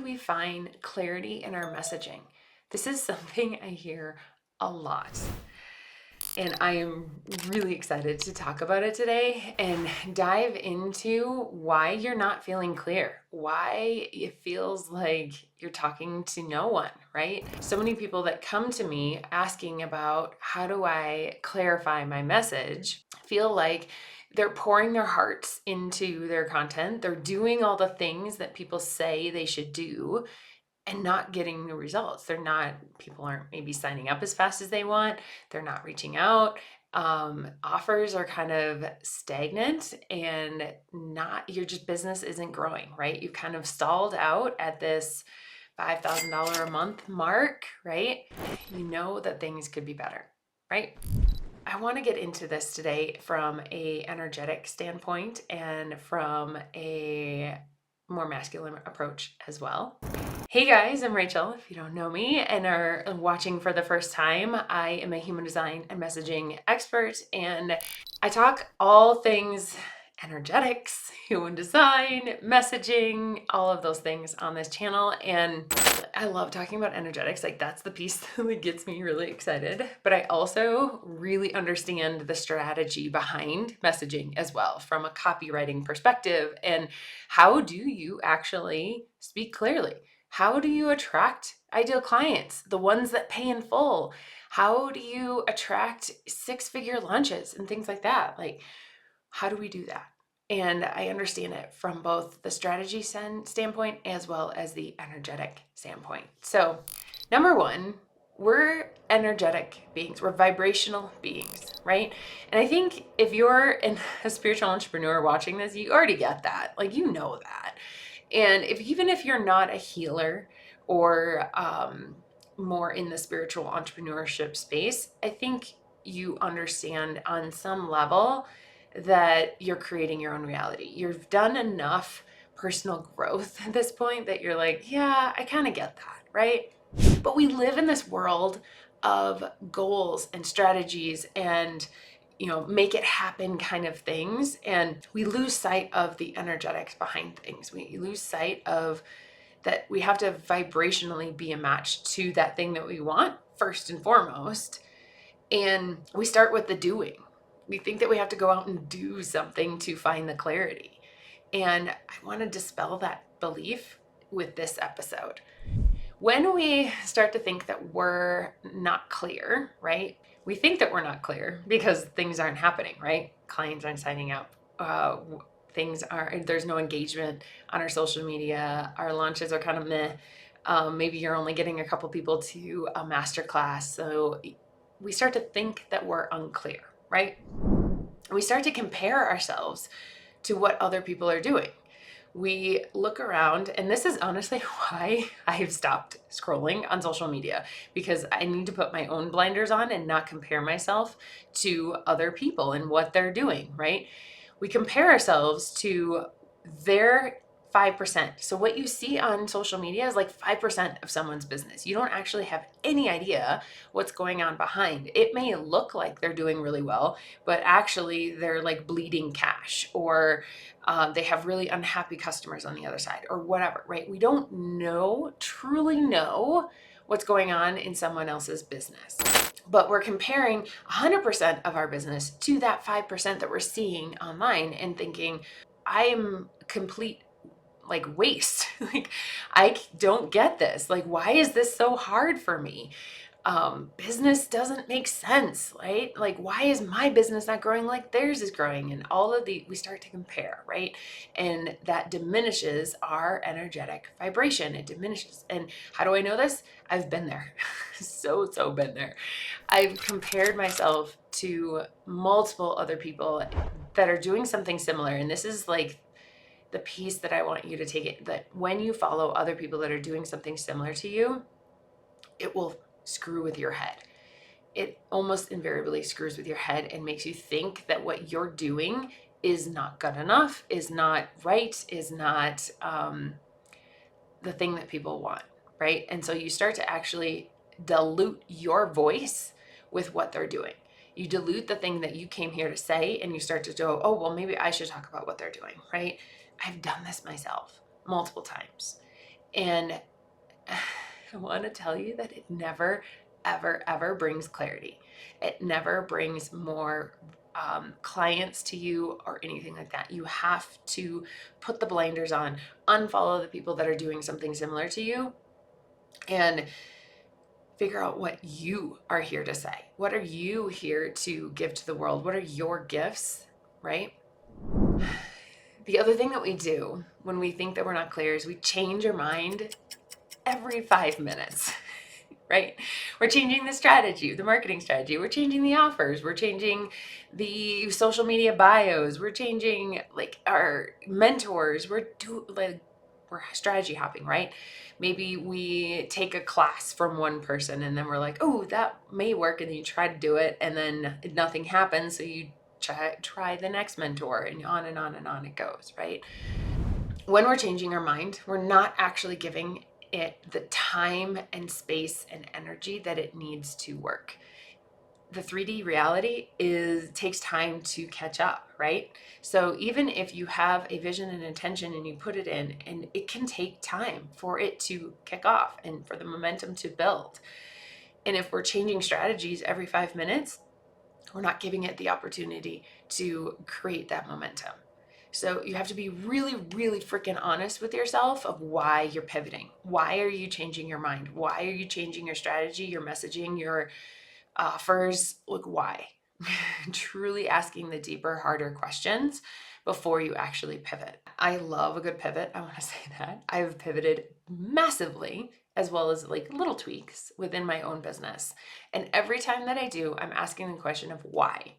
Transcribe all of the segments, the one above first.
do we find clarity in our messaging? This is something I hear a lot. And I am really excited to talk about it today and dive into why you're not feeling clear, why it feels like you're talking to no one, right? So many people that come to me asking about how do I clarify my message feel like they're pouring their hearts into their content. They're doing all the things that people say they should do and not getting the results. People aren't maybe signing up as fast as they want. They're not reaching out. Offers are kind of stagnant and your just business isn't growing, right? You've kind of stalled out at this $5,000 a month mark, right? You know that things could be better, right? I want to get into this today from a energetic standpoint and from a more masculine approach as well. Hey guys, I'm Rachel. If you don't know me and are watching for the first time, I am a human design and messaging expert, and I talk all things energetics, human design, messaging, all of those things on this channel. And I love talking about energetics. Like, that's the piece that gets me really excited. But I also really understand the strategy behind messaging as well from a copywriting perspective. And how do you actually speak clearly? How do you attract ideal clients, the ones that pay in full? How do you attract six-figure launches and things like that? Like, how do we do that? And I understand it from both the strategy standpoint as well as the energetic standpoint. So, number one, we're energetic beings. We're vibrational beings, right? And I think if you're a spiritual entrepreneur watching this, you already get that. Like, you know that. And even if you're not a healer or more in the spiritual entrepreneurship space, I think you understand on some level that you're creating your own reality. You've done enough personal growth at this point that you're like, yeah, I kind of get that, right? But we live in this world of goals and strategies and make it happen kind of things. And we lose sight of the energetics behind things. We lose sight of that we have to vibrationally be a match to that thing that we want first and foremost. And we start with the doing. We think that we have to go out and do something to find the clarity. And I want to dispel that belief with this episode. When we start to think that we're not clear, right? We think that we're not clear because things aren't happening, right? Clients aren't signing up. There's no engagement on our social media. Our launches are kind of meh. Maybe you're only getting a couple people to a masterclass. So we start to think that we're unclear, right? We start to compare ourselves to what other people are doing. We look around, and this is honestly why I've stopped scrolling on social media, because I need to put my own blinders on and not compare myself to other people and what they're doing, right? We compare ourselves to their 5%. So what you see on social media is like 5% of someone's business. You don't actually have any idea what's going on behind. It may look like they're doing really well, but actually they're like bleeding cash, or they have really unhappy customers on the other side, or whatever, right? We don't truly know what's going on in someone else's business. But we're comparing 100% of our business to that 5% that we're seeing online and thinking, I'm complete waste. Like, I don't get this. Like, why is this so hard for me? Business doesn't make sense, right? Like, why is my business not growing like theirs is growing? And we start to compare, right? And that diminishes our energetic vibration. It diminishes. And how do I know this? I've been there. so been there. I've compared myself to multiple other people that are doing something similar. And this is like the piece that I want you to take it, that when you follow other people that are doing something similar to you, it will screw with your head. It almost invariably screws with your head and makes you think that what you're doing is not good enough, is not right, is not the thing that people want, right? And so you start to actually dilute your voice with what they're doing. You dilute the thing that you came here to say, and you start to go, oh, well, maybe I should talk about what they're doing, right? I've done this myself multiple times. And I want to tell you that it never, ever, ever brings clarity. It never brings more clients to you or anything like that. You have to put the blinders on, unfollow the people that are doing something similar to you, and figure out what you are here to say. What are you here to give to the world? What are your gifts, right? The other thing that we do when we think that we're not clear is we change our mind every 5 minutes, right? We're changing the strategy, the marketing strategy. We're changing the offers. We're changing the social media bios. We're changing like our mentors. We're strategy hopping, right? Maybe we take a class from one person and then we're like, oh, that may work. And then you try to do it and then nothing happens. So you try the next mentor, and on and on and on it goes, right? When we're changing our mind, we're not actually giving it the time and space and energy that it needs to work. The 3D reality takes time to catch up, right? So even if you have a vision and intention and you put it in, and it can take time for it to kick off and for the momentum to build. And if we're changing strategies every 5 minutes, we're not giving it the opportunity to create that momentum. So you have to be really, really freaking honest with yourself of why you're pivoting. Why are you changing your mind? Why are you changing your strategy, your messaging, your offers? Like, why? Truly asking the deeper, harder questions before you actually pivot. I love a good pivot. I want to say that. I've pivoted massively, as well as like little tweaks within my own business. And every time that I do, I'm asking the question of why.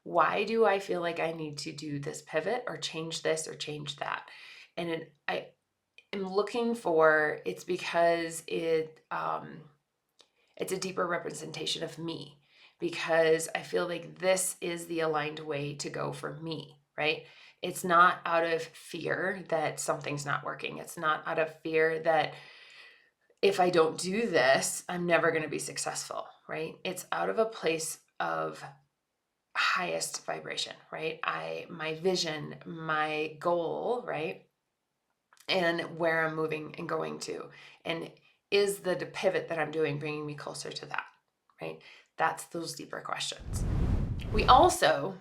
Why do I feel like I need to do this pivot or change this or change that? And I am looking for, it's because it's a deeper representation of me, because I feel like this is the aligned way to go for me, right? It's not out of fear that something's not working. It's not out of fear that if I don't do this, I'm never going to be successful, right? It's out of a place of highest vibration, right? My vision, my goal, right? And where I'm moving and going to. And is the pivot that I'm doing bringing me closer to that, right? That's those deeper questions. We also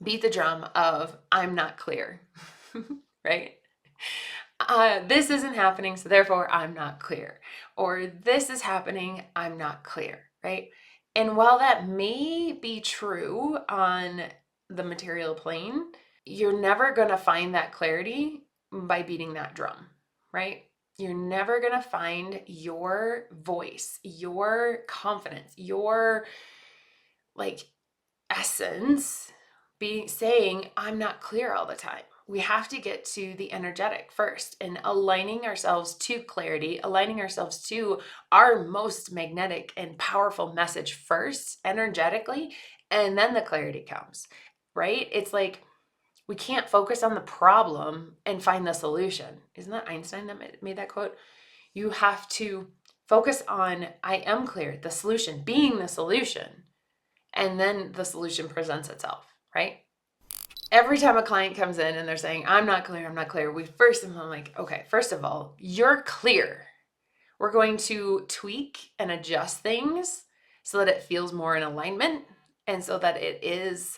beat the drum of I'm not clear, right? This isn't happening, so therefore I'm not clear. Or this is happening, I'm not clear, right? And while that may be true on the material plane, you're never going to find that clarity by beating that drum, right? You're never going to find your voice, your confidence, your like essence saying, I'm not clear all the time. We have to get to the energetic first and aligning ourselves to clarity, aligning ourselves to our most magnetic and powerful message first, energetically, and then the clarity comes, right? It's like we can't focus on the problem and find the solution. Isn't that Einstein that made that quote? You have to focus on, I am clear, the solution, being the solution, and then the solution presents itself, right? Every time a client comes in and they're saying, I'm not clear, we first, I'm like, okay, first of all, you're clear. We're going to tweak and adjust things so that it feels more in alignment and so that it is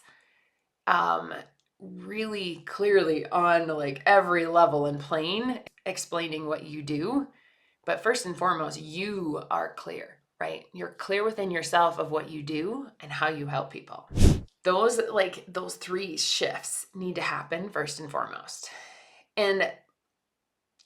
really clearly on like every level and plane explaining what you do. But first and foremost, you are clear, right? You're clear within yourself of what you do and how you help people. Those 3 shifts need to happen first and foremost. And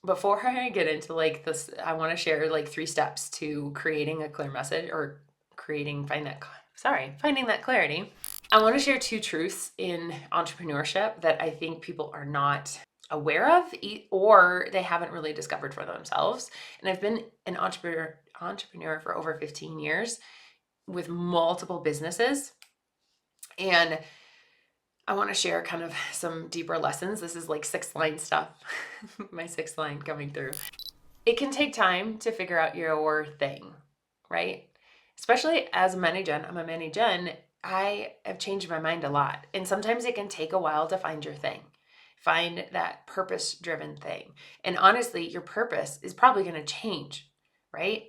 before I get into like this, I want to share like 3 steps to creating a clear message or finding that clarity. I want to share 2 truths in entrepreneurship that I think people are not aware of or they haven't really discovered for themselves. And I've been an entrepreneur for over 15 years with multiple businesses. And I want to share kind of some deeper lessons. This is like 6th line stuff, my 6th line coming through. It can take time to figure out your thing, right? Especially as a mani-gen, I'm a mani-gen, I have changed my mind a lot. And sometimes it can take a while to find your thing. Find that purpose-driven thing. And honestly, your purpose is probably going to change, right?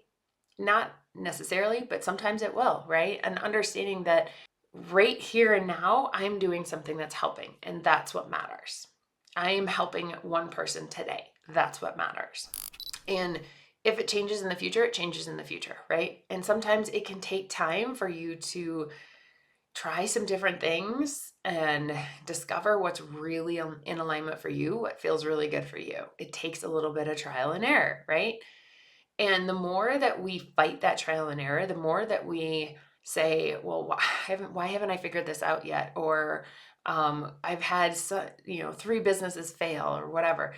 Not necessarily, but sometimes it will, right? And understanding that right here and now, I'm doing something that's helping, and that's what matters. I am helping one person today. That's what matters. And if it changes in the future, it changes in the future, right? And sometimes it can take time for you to try some different things and discover what's really in alignment for you, what feels really good for you. It takes a little bit of trial and error, right? And the more that we fight that trial and error, the more that we say, well, why haven't I figured this out yet? Or I've had 3 businesses fail or whatever.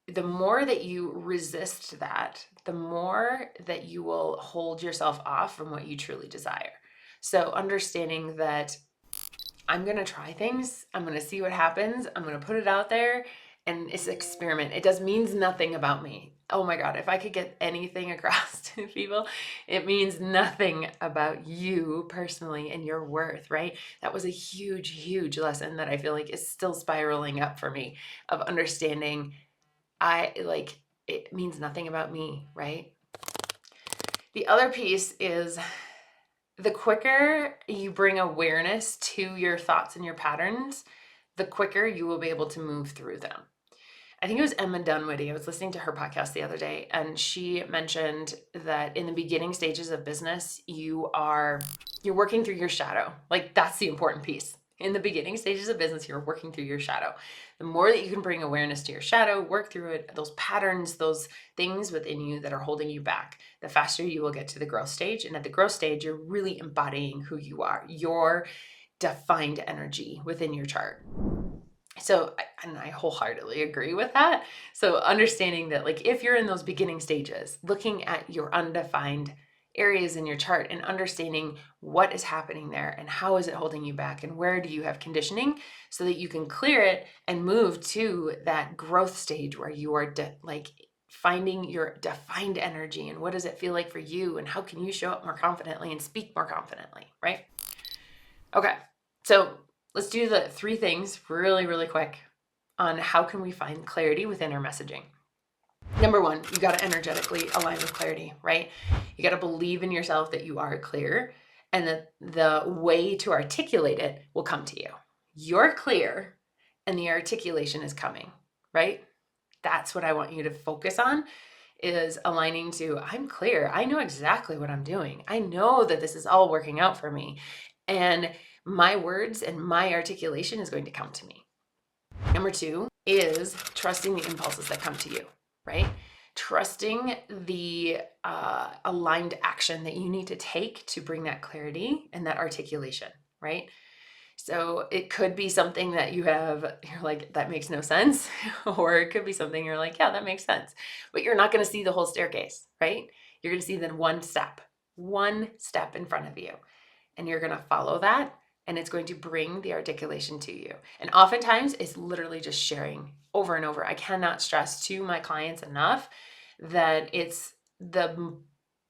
The more that you resist that, the more that you will hold yourself off from what you truly desire. So understanding that I'm going to try things, I'm going to see what happens, I'm going to put it out there, and it's an experiment. It means nothing about me. Oh my God, if I could get anything across to people, it means nothing about you personally and your worth, right? That was a huge, huge lesson that I feel like is still spiraling up for me, of understanding it means nothing about me, right? The other piece is, the quicker you bring awareness to your thoughts and your patterns, the quicker you will be able to move through them. I think it was Emma Dunwoody. I was listening to her podcast the other day, and she mentioned that in the beginning stages of business, you're working through your shadow. Like, that's the important piece. In the beginning stages of business, you're working through your shadow. The more that you can bring awareness to your shadow, work through it, those patterns, those things within you that are holding you back, the faster you will get to the growth stage. And at the growth stage, you're really embodying who you are, your defined energy within your chart. So, and I wholeheartedly agree with that. So understanding that, like, if you're in those beginning stages, looking at your undefined areas in your chart and understanding what is happening there and how is it holding you back and where do you have conditioning, so that you can clear it and move to that growth stage where you are finding your defined energy and what does it feel like for you and how can you show up more confidently and speak more confidently, right? Okay, so let's do the 3 things really, really quick on how can we find clarity within our messaging. Number 1, you got to energetically align with clarity, right? You got to believe in yourself that you are clear, and that the way to articulate it will come to you. You're clear and the articulation is coming, right? That's what I want you to focus on, is aligning to, I'm clear. I know exactly what I'm doing. I know that this is all working out for me. And my words and my articulation is going to come to me. Number 2 is trusting the impulses that come to you, right? Trusting the aligned action that you need to take to bring that clarity and that articulation, right? So it could be something that you're like, that makes no sense. Or it could be something you're like, yeah, that makes sense. But you're not going to see the whole staircase, right? You're going to see then one step in front of you. And you're going to follow that, and it's going to bring the articulation to you. And oftentimes it's literally just sharing over and over. I cannot stress to my clients enough that it's the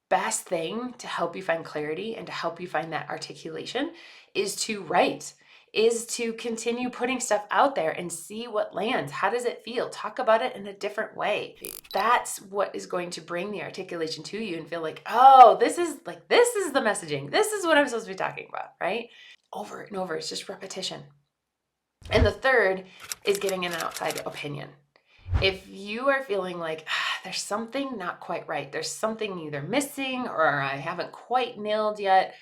best thing to help you find clarity and to help you find that articulation is to write, is to continue putting stuff out there and see what lands. How does it feel? Talk about it in a different way. That's what is going to bring the articulation to you and feel like, oh, this is the messaging. This is what I'm supposed to be talking about, right? Over and over. It's just repetition. And the third is getting an outside opinion. If you are feeling like there's something not quite right, there's something either missing or I haven't quite nailed yet,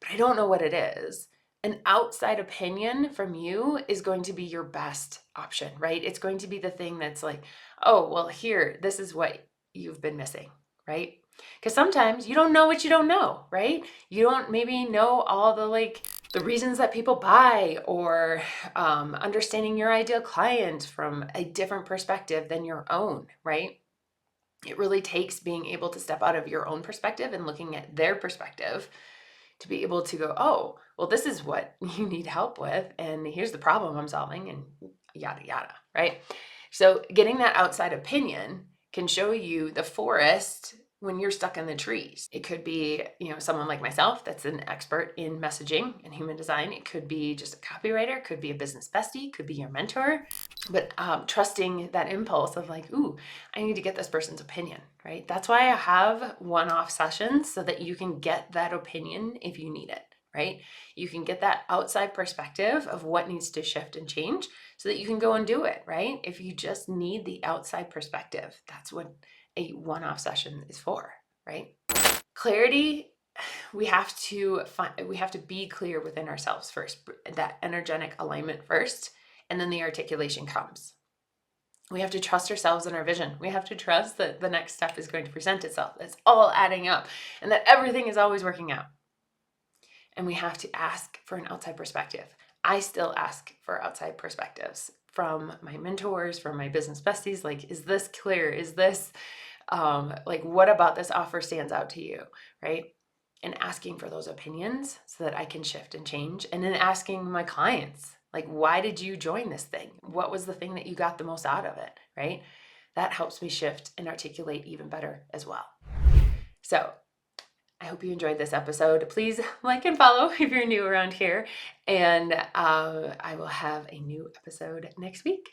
but I don't know what it is, an outside opinion from you is going to be your best option, right? It's going to be the thing that's like, oh, well, here, this is what you've been missing, right? Because sometimes you don't know what you don't know, right? You don't maybe know all the reasons that people buy, or understanding your ideal client from a different perspective than your own, right? It really takes being able to step out of your own perspective and looking at their perspective to be able to go, oh, well, this is what you need help with, and here's the problem I'm solving, and yada, yada, right? So getting that outside opinion can show you the forest when you're stuck in the trees. It could be, someone like myself that's an expert in messaging and human design. It could be just a copywriter, it could be a business bestie, it could be your mentor, But trusting that impulse of like, ooh, I need to get this person's opinion, right? That's why I have one-off sessions, so that you can get that opinion if you need it, right? You can get that outside perspective of what needs to shift and change so that you can go and do it, right? If you just need the outside perspective, that's what a one-off session is for, right? Clarity, we have to be clear within ourselves first, that energetic alignment first, and then the articulation comes. We have to trust ourselves and our vision. We have to trust that the next step is going to present itself. It's all adding up, and that everything is always working out. And we have to ask for an outside perspective. I still ask for outside perspectives from my mentors, from my business besties. Like, is this clear? Is this, like, what about this offer stands out to you, right? And asking for those opinions so that I can shift and change. And then asking my clients, like, why did you join this thing? What was the thing that you got the most out of it, right? That helps me shift and articulate even better as well. So I hope you enjoyed this episode. Please like and follow if you're new around here. And I will have a new episode next week.